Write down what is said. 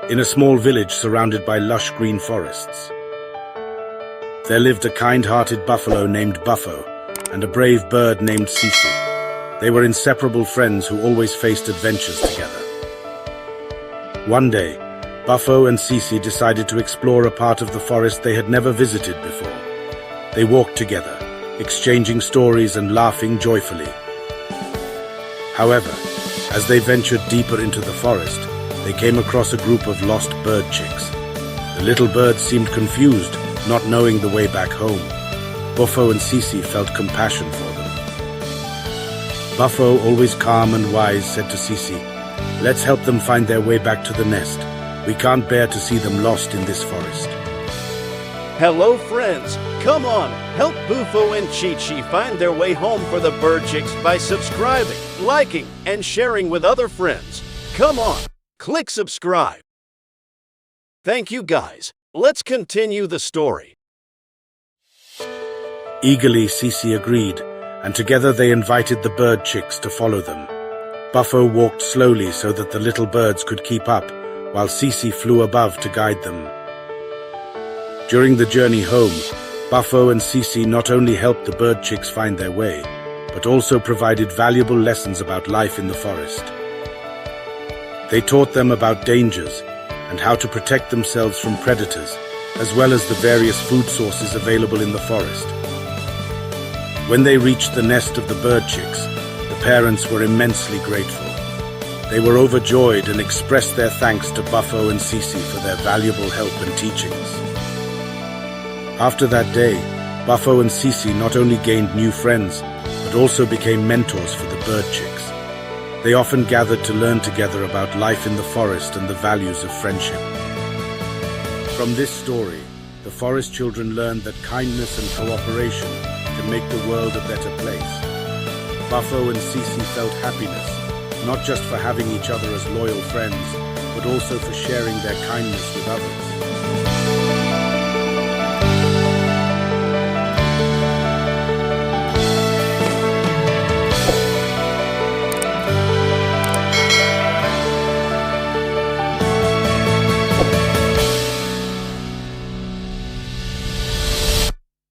In a small village surrounded by lush green forests, there lived a kind-hearted buffalo named Buffo and a brave bird named Cici. They were inseparable friends who always faced adventures together. One day, Buffo and Cici decided to explore a part of the forest they had never visited before. They walked together, exchanging stories and laughing joyfully. However, as they ventured deeper into the forest, they came across a group of lost bird chicks. The little birds seemed confused, not knowing the way back home. Buffo and Cici felt compassion for them. Buffo, always calm and wise, said to Cici, "Let's help them find their way back to the nest. We can't bear to see them lost in this forest." Hello friends, come on, help Buffo and Cici find their way home for the bird chicks by subscribing, liking, and sharing with other friends. Come on, click subscribe. Thank you guys, let's continue the story. Eagerly, Cici agreed, and together they invited the bird chicks to follow them. Buffo walked slowly so that the little birds could keep up, while Cici flew above to guide them. During the journey home, Buffo and Cici not only helped the bird chicks find their way, but also provided valuable lessons about life in the forest. They taught them about dangers and how to protect themselves from predators, as well as the various food sources available in the forest. When they reached the nest of the bird chicks, the parents were immensely grateful. They were overjoyed and expressed their thanks to Buffo and Cici for their valuable help and teachings. After that day, Buffo and Cici not only gained new friends, but also became mentors for the bird chicks. They often gathered to learn together about life in the forest and the values of friendship. From this story, the forest children learned that kindness and cooperation can make the world a better place. Buffo and Cici felt happiness, not just for having each other as loyal friends, but also for sharing their kindness with others.